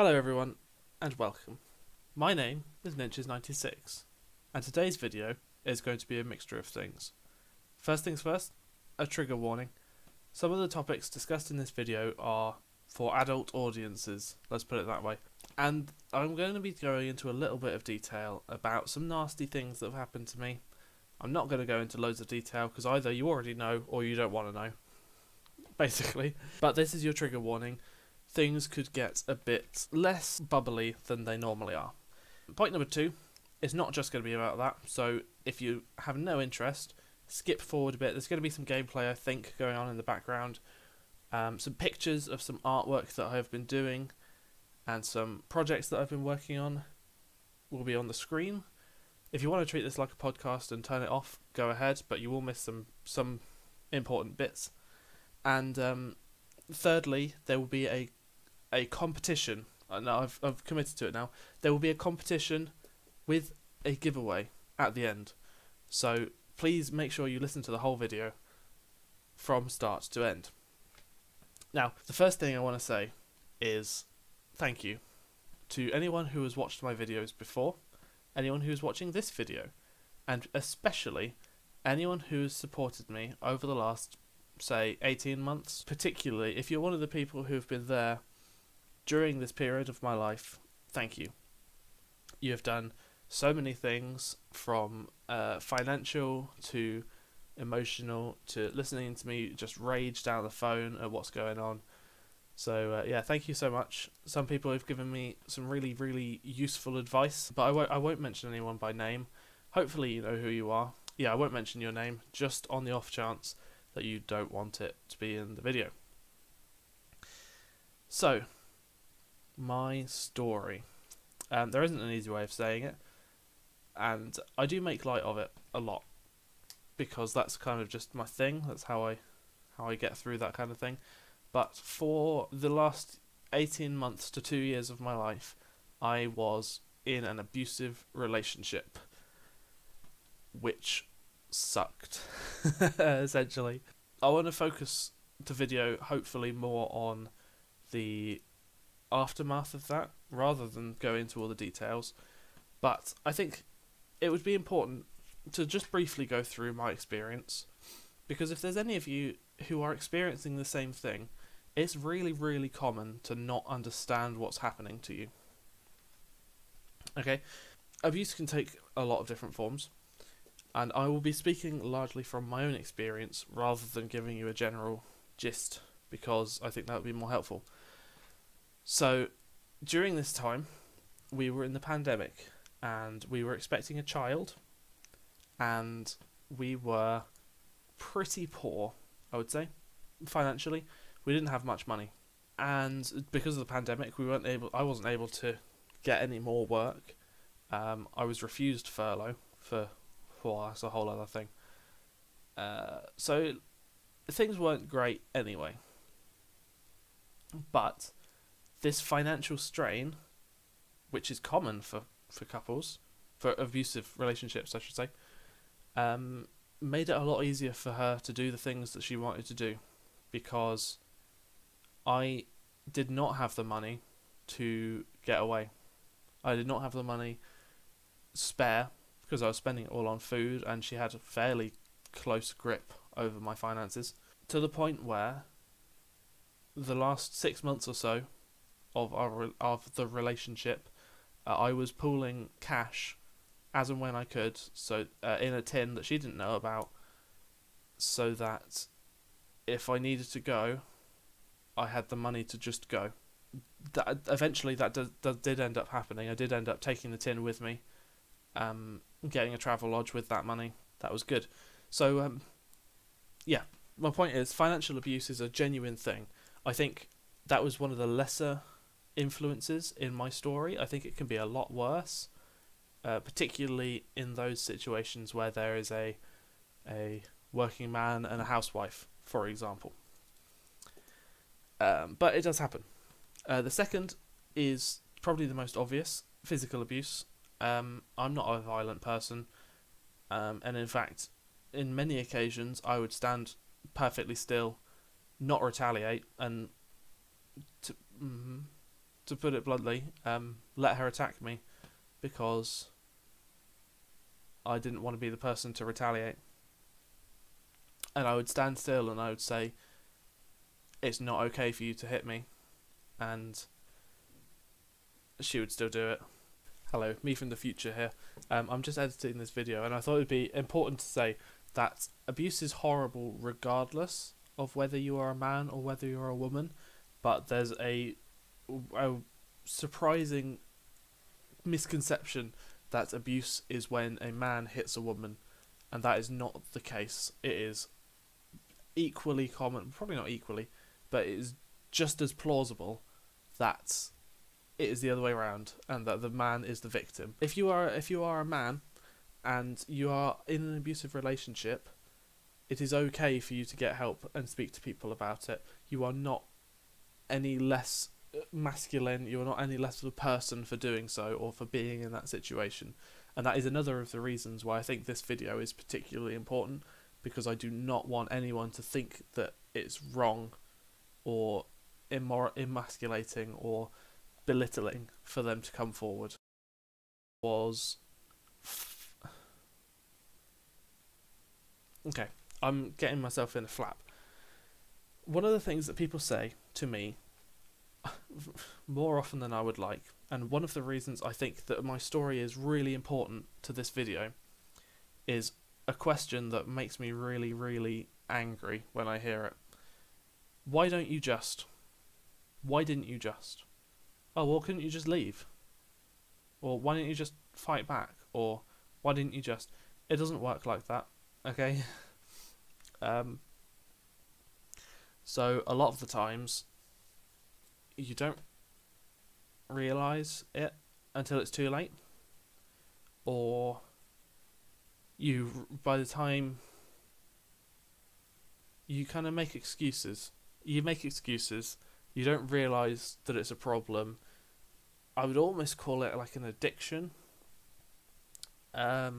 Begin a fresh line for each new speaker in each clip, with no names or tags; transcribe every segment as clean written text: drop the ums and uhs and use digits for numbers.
Hello everyone, and welcome. My name is Ninches96, and today's video is going to be a mixture of things. First things first, a trigger warning. Some of the topics discussed in this video are for adult audiences, let's put it that way. And I'm going to be going into a little bit of detail about some nasty things that have happened to me. I'm not going to go into loads of detail because either you already know or you don't want to know, basically. But this is your trigger warning. Things could get a bit less bubbly than they normally are. Point number 2 is not just going to be about that, so if you have no interest, skip forward a bit. There's going to be some gameplay, I think, going on in the background, some pictures of some artwork that I've been doing, and some projects that I've been working on will be on the screen. If you want to treat this like a podcast and turn it off, go ahead, but you will miss some important bits. And thirdly, there will be a competition. No, I've committed to it now. There will be a competition with a giveaway at the end. So please make sure you listen to the whole video from start to end. Now, the first thing I want to say is thank you to anyone who has watched my videos before, anyone who is watching this video, and especially anyone who has supported me over the last, say, 18 months. Particularly if you're one of the people who have been there during this period of my life, thank you. You have done so many things, from financial to emotional to listening to me just rage down the phone at what's going on. So yeah, thank you so much. Some people have given me some really, really useful advice, but I won't mention anyone by name. Hopefully you know who you are. Yeah, I won't mention your name, just on the off chance that you don't want it to be in the video. So, my story. There isn't an easy way of saying it, and I do make light of it a lot because that's kind of just my thing. That's how I get through that kind of thing. But for the last 18 months to 2 years of my life, I was in an abusive relationship, which sucked, essentially. I want to focus the video hopefully more on the aftermath of that, rather than go into all the details. But I think it would be important to just briefly go through my experience, because if there's any of you who are experiencing the same thing, it's really, really common to not understand what's happening to you. Okay, abuse can take a lot of different forms, and I will be speaking largely from my own experience rather than giving you a general gist, because I think that would be more helpful. So, during this time, we were in the pandemic, and we were expecting a child, and we were pretty poor, I would say, financially. We didn't have much money, and because of the pandemic, I wasn't able to get any more work. I was refused furlough that's a whole other thing. So things weren't great anyway. But this financial strain, which is common for couples, for abusive relationships I should say, made it a lot easier for her to do the things that she wanted to do, because I did not have the money to get away. I did not have the money spare, because I was spending it all on food, and she had a fairly close grip over my finances, to the point where the last 6 months or so of the relationship, I was pooling cash as and when I could, so in a tin that she didn't know about, so that if I needed to go, I had the money to just go. Eventually that did end up happening. I did end up taking the tin with me, getting a travel lodge with that money. That was good. So yeah, my point is, financial abuse is a genuine thing. I think that was one of the lesser influences in my story. I think it can be a lot worse, particularly in those situations where there is a working man and a housewife, for example. But it does happen. The second is probably the most obvious: physical abuse. I'm not a violent person, and in fact, in many occasions, I would stand perfectly still, not retaliate, and to to put it bluntly, let her attack me because I didn't want to be the person to retaliate. And I would stand still and I would say, it's not okay for you to hit me. And she would still do it. Hello, me from the future here. I'm just editing this video, and I thought it would be important to say that abuse is horrible regardless of whether you are a man or whether you're a woman, but there's a surprising misconception that abuse is when a man hits a woman, and that is not the case. It is equally common, probably not equally, but it is just as plausible that it is the other way around, and that the man is the victim. If you are a man and you are in an abusive relationship, it is okay for you to get help and speak to people about it. You are not any less masculine, you are not any less of a person for doing so or for being in that situation. And that is another of the reasons why I think this video is particularly important, because I do not want anyone to think that it's wrong or emasculating or belittling for them to come forward. Okay, I'm getting myself in a flap. One of the things that people say to me more often than I would like, and one of the reasons I think that my story is really important to this video, is a question that makes me really, really angry when I hear it. Why don't you just? Why didn't you just? Oh, well, couldn't you just leave? Or why didn't you just fight back? Or why didn't you just? It doesn't work like that, okay? So a lot of the times you don't realise it until it's too late, or by the time you kind of make excuses. You don't realise that it's a problem. I would almost call it like an addiction. I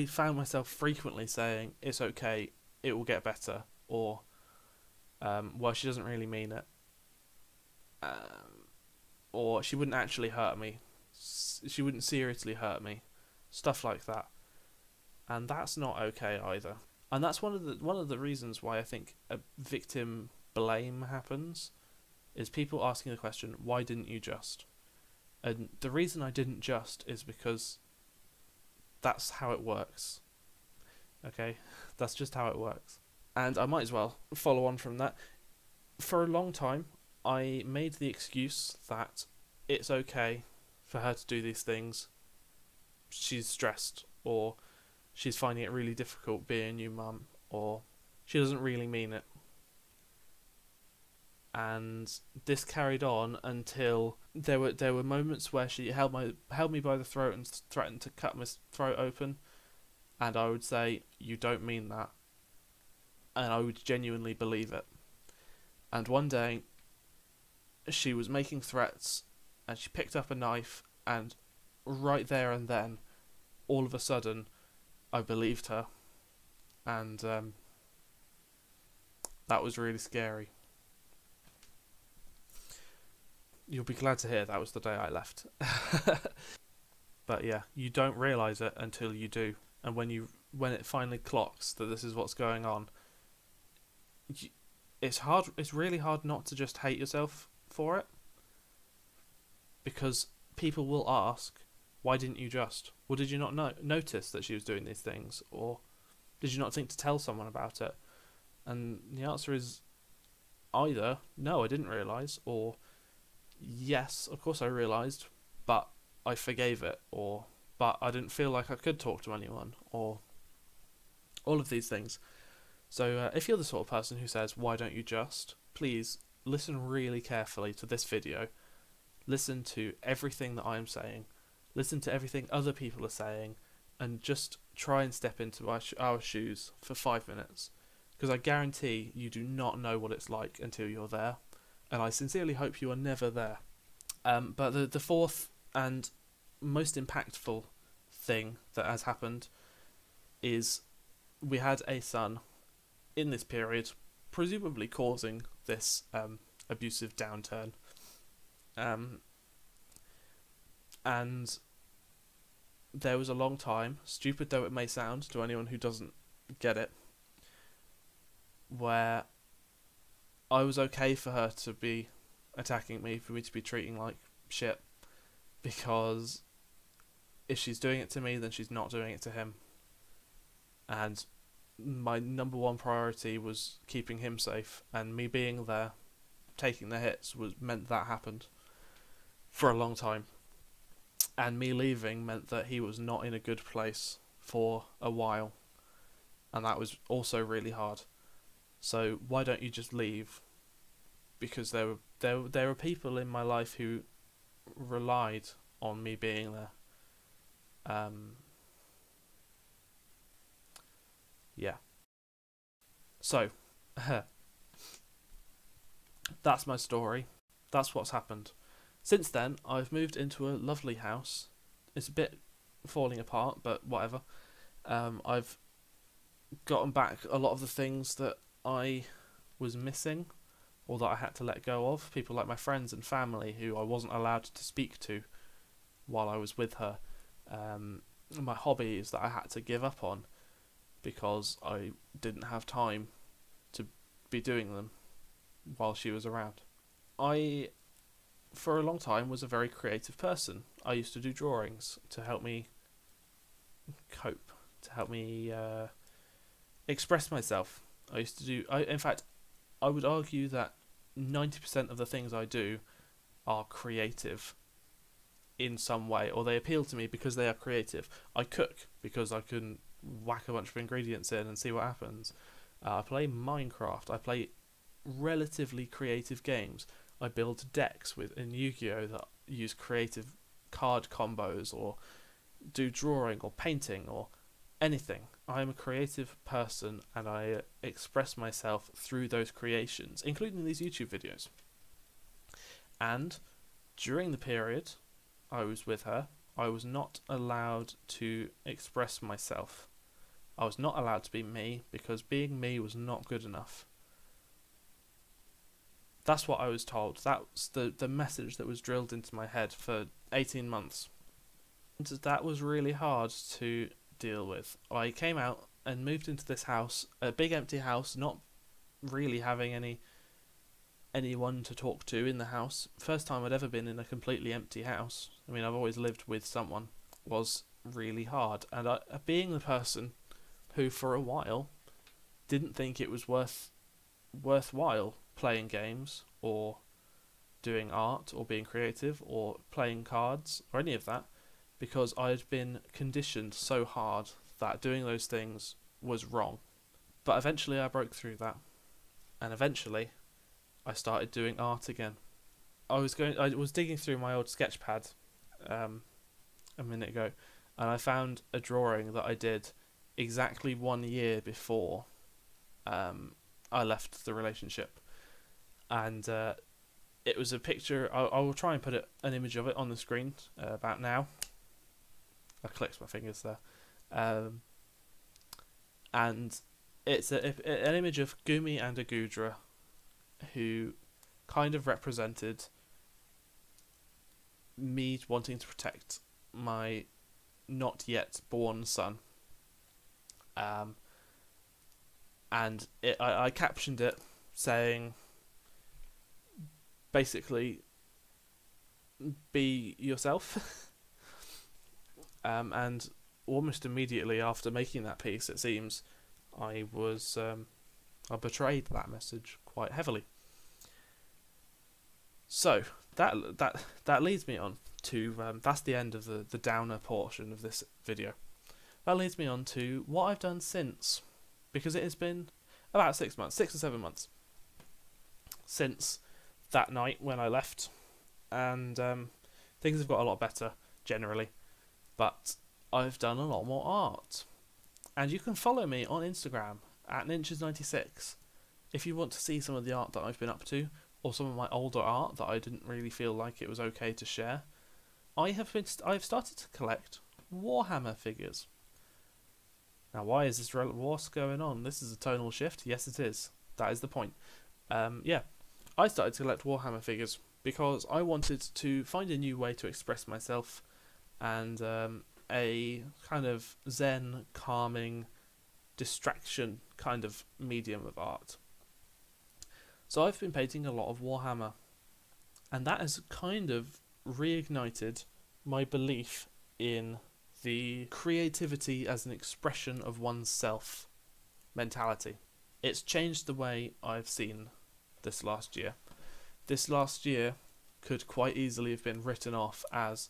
found myself frequently saying, it's okay, it will get better, or well, she doesn't really mean it, or she wouldn't actually hurt me, she wouldn't seriously hurt me, stuff like that. And that's not okay either. And that's one of the reasons why I think a victim blame happens, is people asking the question, why didn't you just? And the reason I didn't just is because that's how it works. Okay? That's just how it works. And I might as well follow on from that. For a long time, I made the excuse that it's okay for her to do these things. She's stressed, or she's finding it really difficult being a new mum, or she doesn't really mean it. And this carried on until there were moments where she held me by the throat and threatened to cut my throat open, and I would say, you don't mean that, and I would genuinely believe it. And one day she was making threats and she picked up a knife, and right there and then, all of a sudden, I believed her, and that was really scary. You'll be glad to hear that was the day I left. But yeah, you don't realise it until you do, and when it finally clocks that this is what's going on, it's hard. It's really hard not to just hate yourself for it, because people will ask, why didn't you just? Well, did you not notice that she was doing these things? Or did you not think to tell someone about it? And the answer is either, no, I didn't realise, or yes, of course I realised, but I forgave it, or but I didn't feel like I could talk to anyone, or all of these things. So if you're the sort of person who says, why don't you just? Please listen really carefully to this video. Listen to everything that I'm saying. Listen to everything other people are saying, and just try and step into our shoes for 5 minutes, because I guarantee you do not know what it's like until you're there, and I sincerely hope you are never there. But the fourth and most impactful thing that has happened is we had a son in this period, presumably causing this abusive downturn. And there was a long time, stupid though it may sound to anyone who doesn't get it, where I was okay for her to be attacking me, for me to be treating like shit, because if she's doing it to me, then she's not doing it to him. And my number one priority was keeping him safe, and me being there, taking the hits, meant that happened for a long time. And me leaving meant that he was not in a good place for a while, and that was also really hard. So why don't you just leave? Because there were people in my life who relied on me being there. Yeah. So, that's my story. That's what's happened. Since then, I've moved into a lovely house. It's a bit falling apart, but whatever. I've gotten back a lot of the things that I was missing, or that I had to let go of. People like my friends and family who I wasn't allowed to speak to while I was with her. My hobbies that I had to give up on because I didn't have time to be doing them while she was around. I, for a long time, was a very creative person. I used to do drawings to help me cope, to help me express myself. In fact, I would argue that 90% of the things I do are creative in some way, or they appeal to me because they are creative. I cook because I can whack a bunch of ingredients in and see what happens. I play Minecraft. I play relatively creative games. I build decks in Yu-Gi-Oh! That use creative card combos, or do drawing or painting or anything. I am a creative person, and I express myself through those creations, including these YouTube videos. And during the period I was with her, I was not allowed to express myself. I was not allowed to be me, because being me was not good enough. That's what I was told. That's the message that was drilled into my head for 18 months. And that was really hard to deal with. I came out and moved into this house, a big empty house, not really having anyone to talk to in the house. First time I'd ever been in a completely empty house. I mean, I've always lived with someone. Was really hard. And being the person who for a while didn't think it was worthwhile playing games or doing art or being creative or playing cards or any of that, because I'd been conditioned so hard that doing those things was wrong. But eventually I broke through that, and eventually I started doing art again. I was digging through my old sketch pad a minute ago, and I found a drawing that I did exactly 1 year before I left the relationship. And it was a picture. I will try and put an image of it on the screen about now. I clicked my fingers there. And it's an image of Gumi and Agudra, who kind of represented me wanting to protect my not yet born son. And I captioned it saying, basically, be yourself. And almost immediately after making that piece, it seems, I betrayed that message quite heavily. So that leads me on to that's the end of the downer portion of this video. That leads me on to what I've done since, because it has been about 6 months, 6 or 7 months since that night when I left, and things have got a lot better generally, but I've done a lot more art. And you can follow me on Instagram at ninjas96 if you want to see some of the art that I've been up to, or some of my older art that I didn't really feel like it was okay to share. I've started to collect Warhammer figures. Now, why is this relevant? What's going on? This is a tonal shift. Yes, it is. That is the point. Yeah, I started to collect Warhammer figures because I wanted to find a new way to express myself, and a kind of zen, calming, distraction kind of medium of art. So I've been painting a lot of Warhammer, and that has kind of reignited my belief in the creativity as an expression of oneself mentality. It's changed the way I've seen this last year. This last year could quite easily have been written off as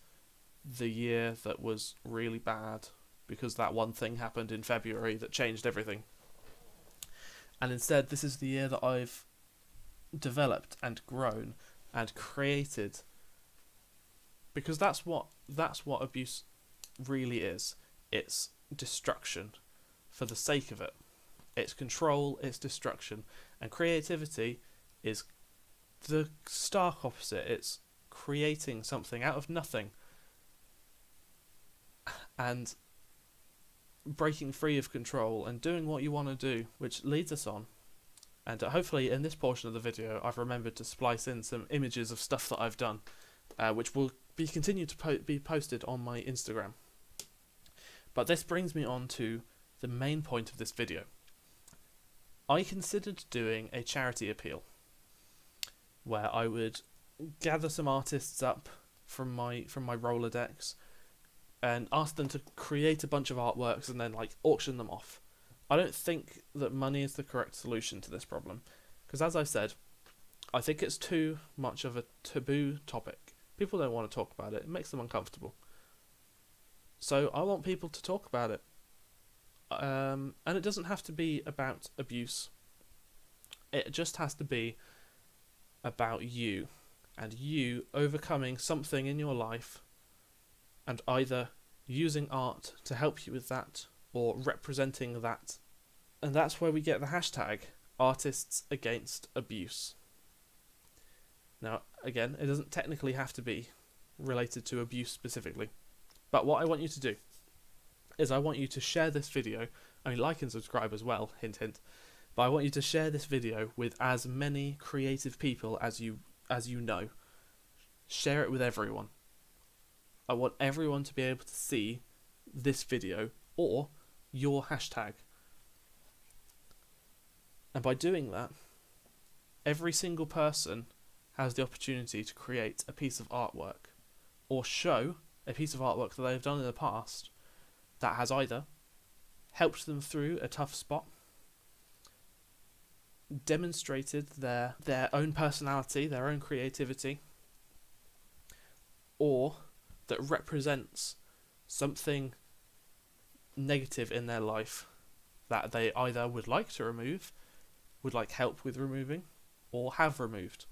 the year that was really bad because that one thing happened in February that changed everything. And instead, this is the year that I've developed and grown and created, because that's what abuse really is. It's destruction for the sake of it. It's control, it's destruction, and creativity is the stark opposite. It's creating something out of nothing and breaking free of control and doing what you want to do, which leads us on. And hopefully in this portion of the video I've remembered to splice in some images of stuff that I've done, which will be continued to be posted on my Instagram. But this brings me on to the main point of this video. I considered doing a charity appeal where I would gather some artists up from my Rolodex and ask them to create a bunch of artworks and then like auction them off. I don't think that money is the correct solution to this problem, because as I said, I think it's too much of a taboo topic. People don't want to talk about it. It makes them uncomfortable. So I want people to talk about it. And it doesn't have to be about abuse. It just has to be about you and you overcoming something in your life and either using art to help you with that or representing that. And that's where we get the hashtag Artists Against Abuse. Now, again, it doesn't technically have to be related to abuse specifically, but what I want you to do is I want you to share this video. I mean, like and subscribe as well, hint hint, but I want you to share this video with as many creative people as you know. Share it with everyone. I want everyone to be able to see this video or your hashtag. And by doing that, every single person has the opportunity to create a piece of artwork or show a piece of artwork that they've done in the past that has either helped them through a tough spot, demonstrated their own personality, their own creativity, or that represents something negative in their life that they either would like to remove, would like help with removing, or have removed.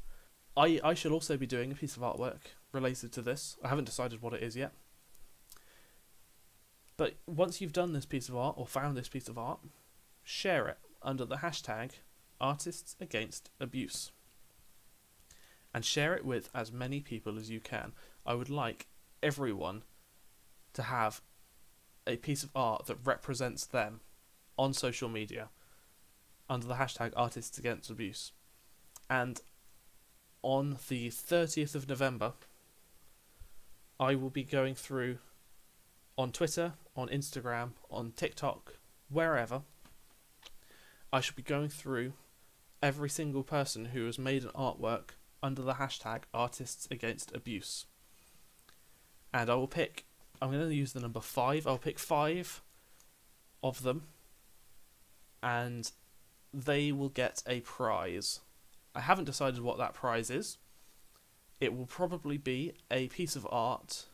I should also be doing a piece of artwork related to this. I haven't decided what it is yet. But once you've done this piece of art or found this piece of art, share it under the hashtag Artists Against Abuse. And share it with as many people as you can. I would like everyone to have a piece of art that represents them on social media under the hashtag Artists Against Abuse. And on the 30th of November, I will be going through on Twitter, on Instagram, on TikTok, wherever. I should be going through every single person who has made an artwork under the hashtag Artists Against Abuse. And I will pick, I'm going to use the number 5, I'll pick 5 of them, and they will get a prize. I haven't decided what that prize is. It will probably be a piece of art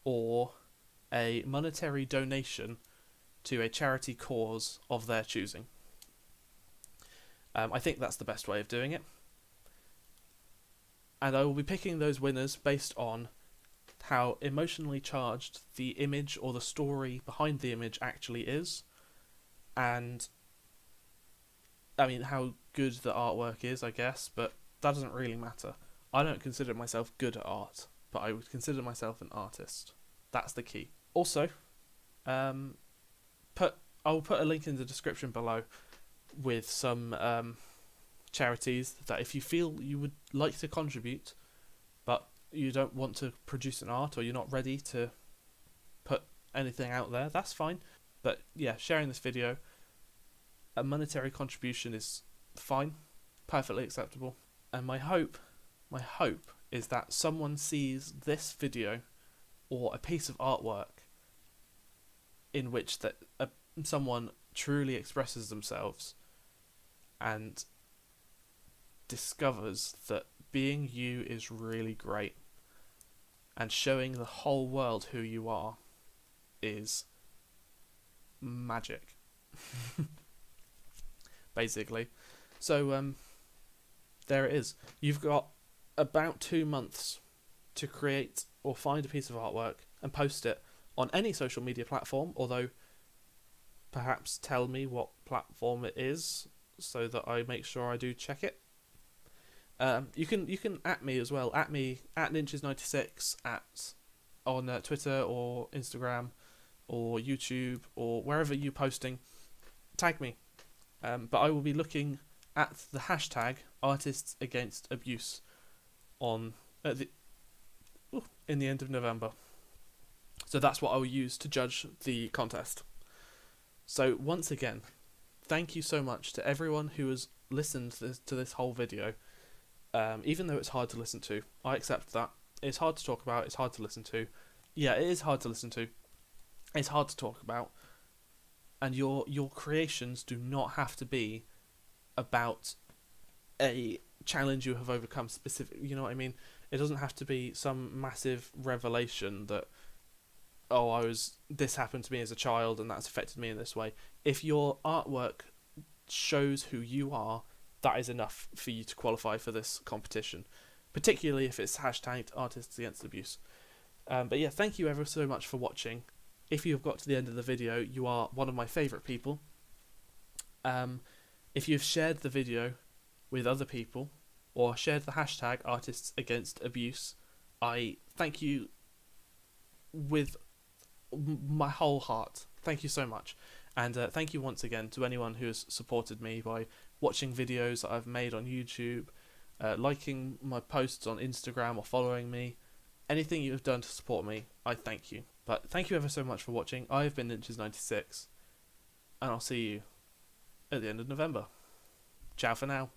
or a monetary donation to a charity cause of their choosing. I think that's the best way of doing it. And I will be picking those winners based on how emotionally charged the image or the story behind the image actually is, and I mean how good the artwork is, I guess, but that doesn't really matter. I don't consider myself good at art, but I would consider myself an artist. That's the key. Also, I will put a link in the description below with some charities that if you feel you would like to contribute, but you don't want to produce an art or you're not ready to put anything out there, that's fine. But yeah, sharing this video, a monetary contribution is fine, perfectly acceptable. And my hope is that someone sees this video or a piece of artwork in which someone truly expresses themselves and discovers that being you is really great, and showing the whole world who you are is magic. Basically. So there it is. You've got about 2 months to create or find a piece of artwork and post it on any social media platform, although perhaps tell me what platform it is so that I make sure I do check it. You can at me as well, at me at Ninches96 on Twitter or Instagram or YouTube or wherever you're posting. Tag me, but I will be looking at the hashtag Artists Against Abuse in the end of November. So that's what I will use to judge the contest. So once again, thank you so much to everyone who has listened to this whole video. Even though it's hard to listen to, I accept that. It's hard to talk about, it's hard to listen to. Yeah, it is hard to listen to. It's hard to talk about. And your creations do not have to be about a challenge you have overcome specific, you know what I mean? It doesn't have to be some massive revelation that, oh, this happened to me as a child and that's affected me in this way. If your artwork shows who you are, that is enough for you to qualify for this competition, particularly if it's hashtagged Artists Against Abuse. But yeah, thank you ever so much for watching. If you have got to the end of the video, you are one of my favourite people. If you've shared the video with other people or shared the hashtag Artists Against Abuse, I thank you with my whole heart. Thank you so much. And thank you once again to anyone who has supported me by watching videos that I've made on YouTube, liking my posts on Instagram or following me. Anything you have done to support me, I thank you. But thank you ever so much for watching. I have been Ninches96, and I'll see you at the end of November. Ciao for now.